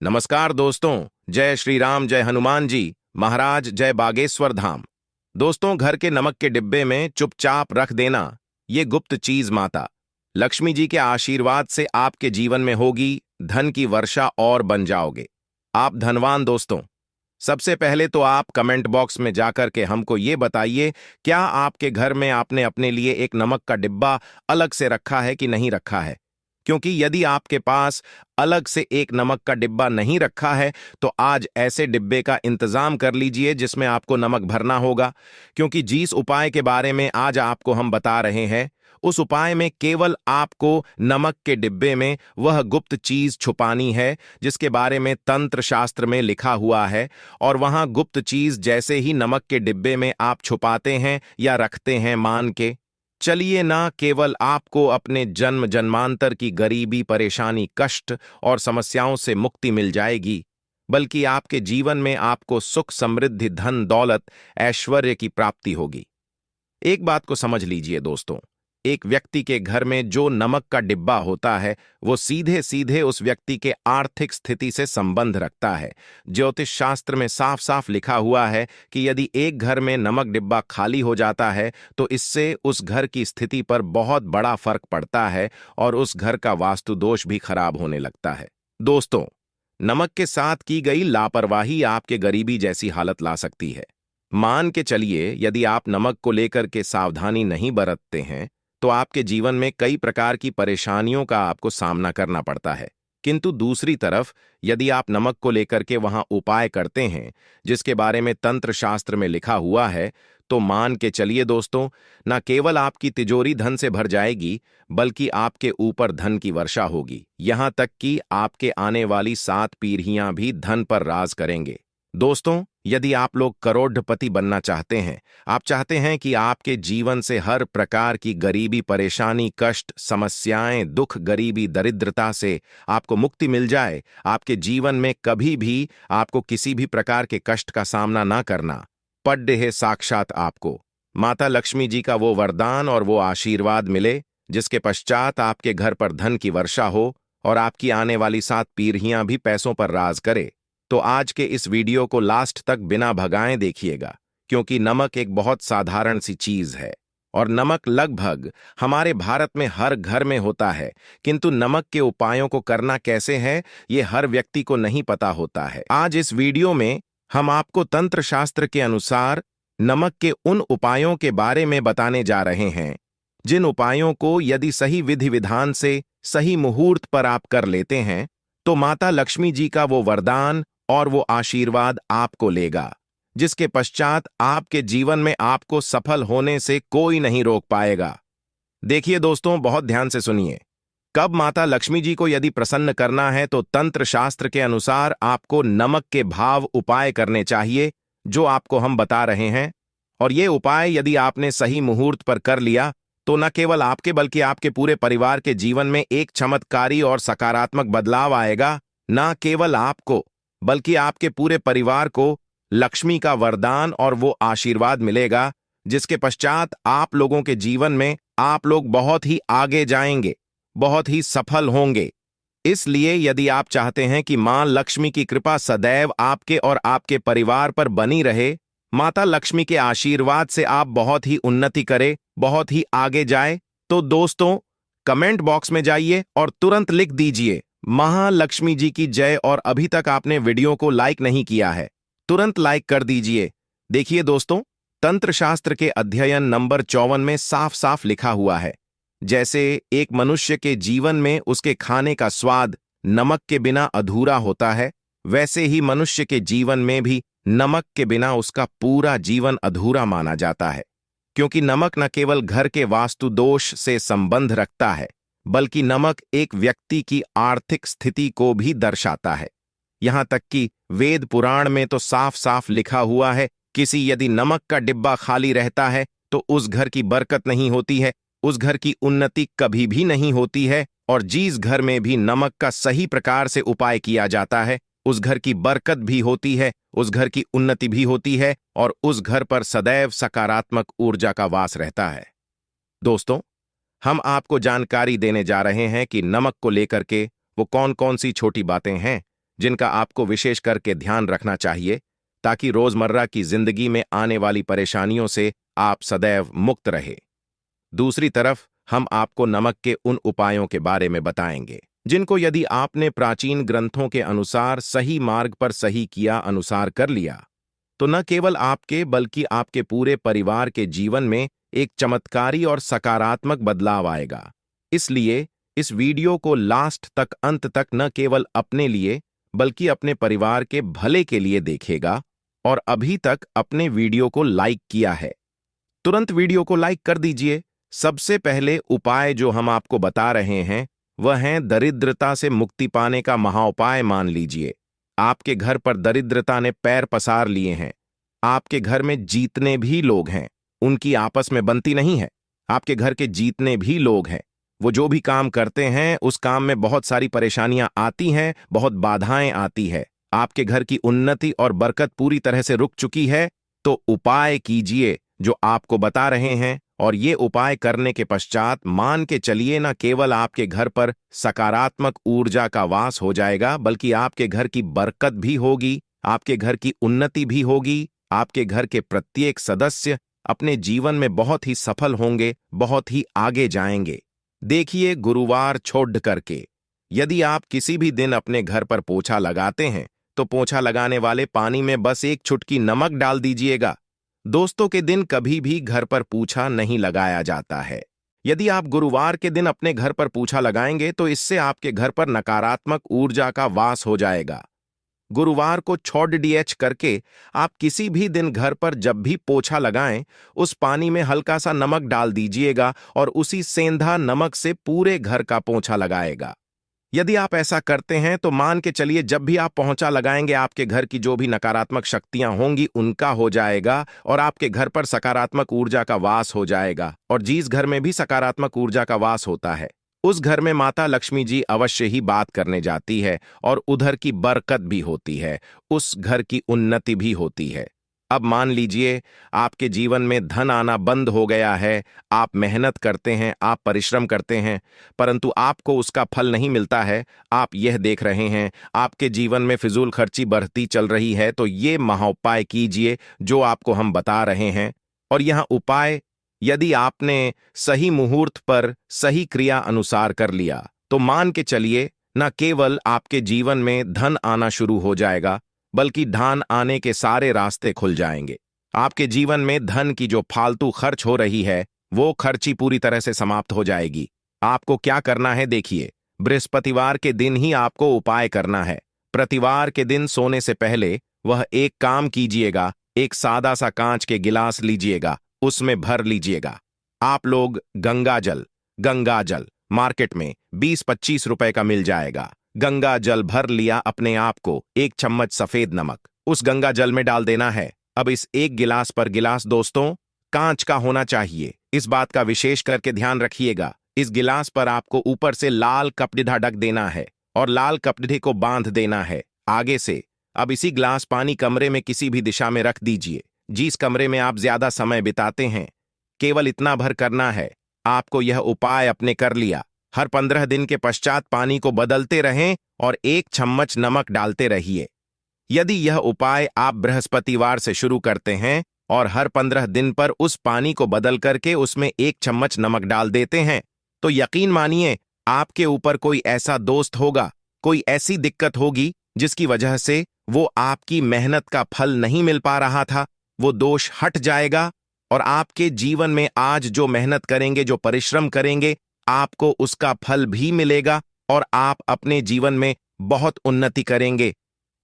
नमस्कार दोस्तों। जय श्री राम, जय हनुमान जी महाराज, जय बागेश्वर धाम। दोस्तों, घर के नमक के डिब्बे में चुपचाप रख देना ये गुप्त चीज माता लक्ष्मी जी के आशीर्वाद से आपके जीवन में होगी धन की वर्षा और बन जाओगे आप धनवान। दोस्तों, सबसे पहले तो आप कमेंट बॉक्स में जाकर के हमको ये बताइए, क्या आपके घर में आपने अपने लिए एक नमक का डिब्बा अलग से रखा है कि नहीं रखा है? क्योंकि यदि आपके पास अलग से एक नमक का डिब्बा नहीं रखा है तो आज ऐसे डिब्बे का इंतजाम कर लीजिए जिसमें आपको नमक भरना होगा। क्योंकि जिस उपाय के बारे में आज आपको हम बता रहे हैं उस उपाय में केवल आपको नमक के डिब्बे में वह गुप्त चीज छुपानी है जिसके बारे में तंत्र शास्त्र में लिखा हुआ है। और वहां गुप्त चीज जैसे ही नमक के डिब्बे में आप छुपाते हैं या रखते हैं, मान के चलिए, ना केवल आपको अपने जन्म जन्मांतर की गरीबी, परेशानी, कष्ट और समस्याओं से मुक्ति मिल जाएगी, बल्कि आपके जीवन में आपको सुख, समृद्धि, धन, दौलत, ऐश्वर्य की प्राप्ति होगी। एक बात को समझ लीजिए दोस्तों, एक व्यक्ति के घर में जो नमक का डिब्बा होता है वो सीधे सीधे उस व्यक्ति के आर्थिक स्थिति से संबंध रखता है। ज्योतिष शास्त्र में साफ साफ लिखा हुआ है कि यदि एक घर में नमक डिब्बा खाली हो जाता है तो इससे उस घर की स्थिति पर बहुत बड़ा फर्क पड़ता है और उस घर का वास्तु दोष भी खराब होने लगता है। दोस्तों, नमक के साथ की गई लापरवाही आपके गरीबी जैसी हालत ला सकती है। मान के चलिए, यदि आप नमक को लेकर के सावधानी नहीं बरतते हैं तो आपके जीवन में कई प्रकार की परेशानियों का आपको सामना करना पड़ता है। किंतु दूसरी तरफ यदि आप नमक को लेकर के वहां उपाय करते हैं जिसके बारे में तंत्र शास्त्र में लिखा हुआ है, तो मान के चलिए दोस्तों, न केवल आपकी तिजोरी धन से भर जाएगी बल्कि आपके ऊपर धन की वर्षा होगी। यहां तक कि आपके आने वाली 7 पीढ़ियां भी धन पर राज करेंगे। दोस्तों, यदि आप लोग करोड़पति बनना चाहते हैं, आप चाहते हैं कि आपके जीवन से हर प्रकार की गरीबी, परेशानी, कष्ट, समस्याएं, दुख, गरीबी, दरिद्रता से आपको मुक्ति मिल जाए, आपके जीवन में कभी भी आपको किसी भी प्रकार के कष्ट का सामना ना करना पड़े है, साक्षात आपको माता लक्ष्मी जी का वो वरदान और वो आशीर्वाद मिले जिसके पश्चात आपके घर पर धन की वर्षा हो और आपकी आने वाली 7 पीढ़ियां भी पैसों पर राज करे, तो आज के इस वीडियो को लास्ट तक बिना भगाए देखिएगा। क्योंकि नमक एक बहुत साधारण सी चीज है और नमक लगभग हमारे भारत में हर घर में होता है, किंतु नमक के उपायों को करना कैसे है ये हर व्यक्ति को नहीं पता होता है। आज इस वीडियो में हम आपको तंत्र शास्त्र के अनुसार नमक के उन उपायों के बारे में बताने जा रहे हैं जिन उपायों को यदि सही विधि विधान से सही मुहूर्त पर आप कर लेते हैं तो माता लक्ष्मी जी का वो वरदान और वो आशीर्वाद आपको लेगा, जिसके पश्चात आपके जीवन में आपको सफल होने से कोई नहीं रोक पाएगा। देखिए दोस्तों, बहुत ध्यान से सुनिए। कब माता लक्ष्मी जी को यदि प्रसन्न करना है तो तंत्र शास्त्र के अनुसार आपको नमक के भाव उपाय करने चाहिए जो आपको हम बता रहे हैं। और ये उपाय यदि आपने सही मुहूर्त पर कर लिया तो न केवल आपके बल्कि आपके पूरे परिवार के जीवन में एक चमत्कारी और सकारात्मक बदलाव आएगा। न केवल आपको बल्कि आपके पूरे परिवार को लक्ष्मी का वरदान और वो आशीर्वाद मिलेगा जिसके पश्चात आप लोगों के जीवन में आप लोग बहुत ही आगे जाएंगे, बहुत ही सफल होंगे। इसलिए यदि आप चाहते हैं कि मां लक्ष्मी की कृपा सदैव आपके और आपके परिवार पर बनी रहे, माता लक्ष्मी के आशीर्वाद से आप बहुत ही उन्नति करें, बहुत ही आगे जाए, तो दोस्तों कमेंट बॉक्स में जाइए और तुरंत लिख दीजिए महालक्ष्मी जी की जय। और अभी तक आपने वीडियो को लाइक नहीं किया है, तुरंत लाइक कर दीजिए। देखिए दोस्तों, तंत्र शास्त्र के अध्ययन नंबर 54 में साफ साफ लिखा हुआ है, जैसे एक मनुष्य के जीवन में उसके खाने का स्वाद नमक के बिना अधूरा होता है, वैसे ही मनुष्य के जीवन में भी नमक के बिना उसका पूरा जीवन अधूरा माना जाता है। क्योंकि नमक न केवल घर के वास्तु दोष से संबंध रखता है बल्कि नमक एक व्यक्ति की आर्थिक स्थिति को भी दर्शाता है। यहां तक कि वेद पुराण में तो साफ साफ लिखा हुआ है, किसी यदि नमक का डिब्बा खाली रहता है तो उस घर की बरकत नहीं होती है, उस घर की उन्नति कभी भी नहीं होती है। और जिस घर में भी नमक का सही प्रकार से उपाय किया जाता है उस घर की बरकत भी होती है, उस घर की उन्नति भी होती है और उस घर पर सदैव सकारात्मक ऊर्जा का वास रहता है। दोस्तों, हम आपको जानकारी देने जा रहे हैं कि नमक को लेकर के वो कौन कौन सी छोटी बातें हैं जिनका आपको विशेष करके ध्यान रखना चाहिए ताकि रोजमर्रा की जिंदगी में आने वाली परेशानियों से आप सदैव मुक्त रहे। दूसरी तरफ हम आपको नमक के उन उपायों के बारे में बताएंगे जिनको यदि आपने प्राचीन ग्रंथों के अनुसार सही मार्ग पर सही किया अनुसार कर लिया तो न केवल आपके बल्कि आपके पूरे परिवार के जीवन में एक चमत्कारी और सकारात्मक बदलाव आएगा। इसलिए इस वीडियो को लास्ट तक अंत तक न केवल अपने लिए बल्कि अपने परिवार के भले के लिए देखेगा। और अभी तक अपने वीडियो को लाइक किया है तुरंत वीडियो को लाइक कर दीजिए। सबसे पहले उपाय जो हम आपको बता रहे हैं वह है दरिद्रता से मुक्ति पाने का महाउपाय। मान लीजिए आपके घर पर दरिद्रता ने पैर पसार लिए हैं। आपके घर में जीतने भी लोग हैं, उनकी आपस में बनती नहीं है। आपके घर के जीतने भी लोग हैं, वो जो भी काम करते हैं उस काम में बहुत सारी परेशानियां आती हैं, बहुत बाधाएं आती है। आपके घर की उन्नति और बरकत पूरी तरह से रुक चुकी है। तो उपाय कीजिए जो आपको बता रहे हैं, और ये उपाय करने के पश्चात मान के चलिए न केवल आपके घर पर सकारात्मक ऊर्जा का वास हो जाएगा बल्कि आपके घर की बरकत भी होगी, आपके घर की उन्नति भी होगी। आपके घर के प्रत्येक सदस्य अपने जीवन में बहुत ही सफल होंगे, बहुत ही आगे जाएंगे। देखिए गुरुवार छोड़ करके यदि आप किसी भी दिन अपने घर पर पोछा लगाते हैं तो पोछा लगाने वाले पानी में बस एक चुटकी नमक डाल दीजिएगा। दोस्तों के दिन कभी भी घर पर पोछा नहीं लगाया जाता है। यदि आप गुरुवार के दिन अपने घर पर पोछा लगाएंगे तो इससे आपके घर पर नकारात्मक ऊर्जा का वास हो जाएगा। गुरुवार को छोड़ डीएच करके आप किसी भी दिन घर पर जब भी पोछा लगाएं उस पानी में हल्का सा नमक डाल दीजिएगा और उसी सेंधा नमक से पूरे घर का पोछा लगाएगा। यदि आप ऐसा करते हैं तो मान के चलिए जब भी आप पोछा लगाएंगे आपके घर की जो भी नकारात्मक शक्तियां होंगी उनका हो जाएगा और आपके घर पर सकारात्मक ऊर्जा का वास हो जाएगा। और जिस घर में भी सकारात्मक ऊर्जा का वास होता है उस घर में माता लक्ष्मी जी अवश्य ही बात करने जाती है और उधर की बरकत भी होती है, उस घर की उन्नति भी होती है। अब मान लीजिए आपके जीवन में धन आना बंद हो गया है। आप मेहनत करते हैं, आप परिश्रम करते हैं, परंतु आपको उसका फल नहीं मिलता है। आप यह देख रहे हैं आपके जीवन में फिजूल खर्ची बढ़ती चल रही है। तो ये महाउपाय कीजिए जो आपको हम बता रहे हैं। और यह उपाय यदि आपने सही मुहूर्त पर सही क्रिया अनुसार कर लिया तो मान के चलिए न केवल आपके जीवन में धन आना शुरू हो जाएगा बल्कि धन आने के सारे रास्ते खुल जाएंगे। आपके जीवन में धन की जो फालतू खर्च हो रही है वो खर्ची पूरी तरह से समाप्त हो जाएगी। आपको क्या करना है देखिए, बृहस्पतिवार के दिन ही आपको उपाय करना है। प्रतिवार के दिन सोने से पहले वह एक काम कीजिएगा, एक सादा सा कांच के गिलास लीजिएगा, उसमें भर लीजिएगा। आप लोग गंगा जल मार्केट में 20-25 रुपए का मिल जाएगा। गंगा जल भर लिया, अपने आप को एक चम्मच सफेद नमक उस गंगा जल में डाल देना है। अब इस एक गिलास पर गिलास दोस्तों कांच का होना चाहिए, इस बात का विशेष करके ध्यान रखिएगा। इस गिलास पर आपको ऊपर से लाल कपड़िधा ढक देना है और लाल कपड़े को बांध देना है आगे से। अब इसी गिलास पानी कमरे में किसी भी दिशा में रख दीजिए, जिस कमरे में आप ज्यादा समय बिताते हैं। केवल इतना भर करना है। आपको यह उपाय अपने कर लिया। हर 15 दिन के पश्चात पानी को बदलते रहें और एक चम्मच नमक डालते रहिए। यदि यह उपाय आप बृहस्पतिवार से शुरू करते हैं और हर 15 दिन पर उस पानी को बदल करके उसमें एक चम्मच नमक डाल देते हैं तो यकीन मानिए आपके ऊपर कोई ऐसा दोस्त होगा, कोई ऐसी दिक्कत होगी जिसकी वजह से वो आपकी मेहनत का फल नहीं मिल पा रहा था, वो दोष हट जाएगा और आपके जीवन में आज जो मेहनत करेंगे, जो परिश्रम करेंगे, आपको उसका फल भी मिलेगा और आप अपने जीवन में बहुत उन्नति करेंगे।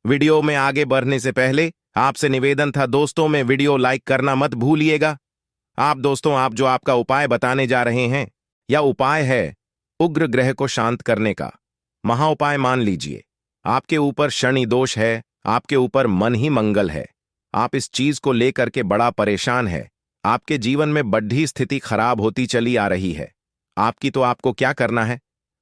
वीडियो में आगे बढ़ने से पहले आपसे निवेदन था दोस्तों, में वीडियो लाइक करना मत भूलिएगा। आप दोस्तों, आप जो आपका उपाय बताने जा रहे हैं यह उपाय है उग्र ग्रह को शांत करने का महाउपाय। मान लीजिए आपके ऊपर शनि दोष है, आपके ऊपर मन ही मंगल है, आप इस चीज को लेकर के बड़ा परेशान है, आपके जीवन में बढ़ी स्थिति खराब होती चली आ रही है आपकी। तो आपको क्या करना है,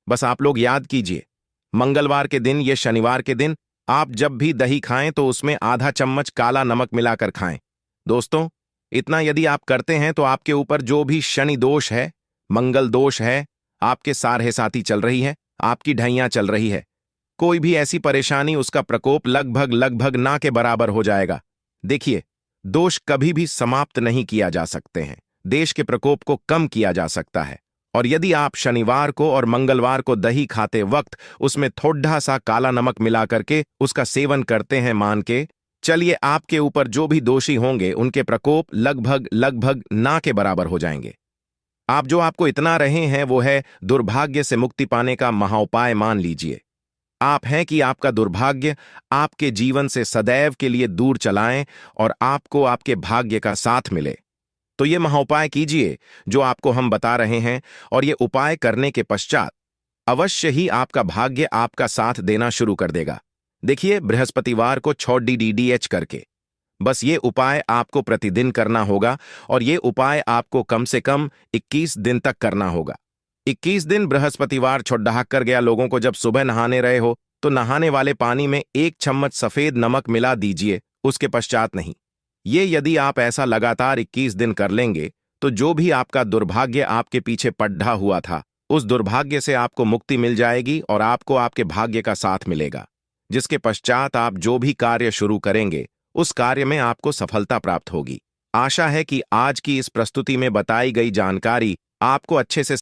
बस आप लोग याद कीजिए, मंगलवार के दिन या शनिवार के दिन आप जब भी दही खाएं तो उसमें आधा चम्मच काला नमक मिलाकर खाएं। दोस्तों, इतना यदि आप करते हैं तो आपके ऊपर जो भी शनि दोष है, मंगल दोष है, आपके सारहे साथी चल रही है, आपकी ढैया चल रही है, कोई भी ऐसी परेशानी, उसका प्रकोप लगभग लगभग ना के बराबर हो जाएगा। देखिए, दोष कभी भी समाप्त नहीं किया जा सकते हैं, देश के प्रकोप को कम किया जा सकता है। और यदि आप शनिवार को और मंगलवार को दही खाते वक्त उसमें थोड़ा सा काला नमक मिला करके उसका सेवन करते हैं, मान के चलिए आपके ऊपर जो भी दोषी होंगे उनके प्रकोप लगभग लगभग ना के बराबर हो जाएंगे। आप जो आपको इतना रहे हैं वो है दुर्भाग्य से मुक्ति पाने का महाउपाय मान लीजिए। आप हैं कि आपका दुर्भाग्य आपके जीवन से सदैव के लिए दूर चलाएं और आपको आपके भाग्य का साथ मिले। तो ये महाउपाय कीजिए जो आपको हम बता रहे हैं, और ये उपाय करने के पश्चात अवश्य ही आपका भाग्य आपका साथ देना शुरू कर देगा। देखिए, बृहस्पतिवार को 6 करके बस ये उपाय आपको प्रतिदिन करना होगा, और ये उपाय आपको कम से कम 21 दिन तक करना होगा। 21 दिन बृहस्पतिवार छोड़ कर गया लोगों को जब सुबह नहाने रहे हो तो नहाने वाले पानी में 1 चम्मच सफेद नमक मिला दीजिए, उसके पश्चात नहीं। ये यदि आप ऐसा लगातार 21 दिन कर लेंगे तो जो भी आपका दुर्भाग्य आपके पीछे पड्ढा हुआ था, उस दुर्भाग्य से आपको मुक्ति मिल जाएगी और आपको आपके भाग्य का साथ मिलेगा, जिसके पश्चात आप जो भी कार्य शुरू करेंगे उस कार्य में आपको सफलता प्राप्त होगी। आशा है कि आज की इस प्रस्तुति में बताई गई जानकारी आपको अच्छे से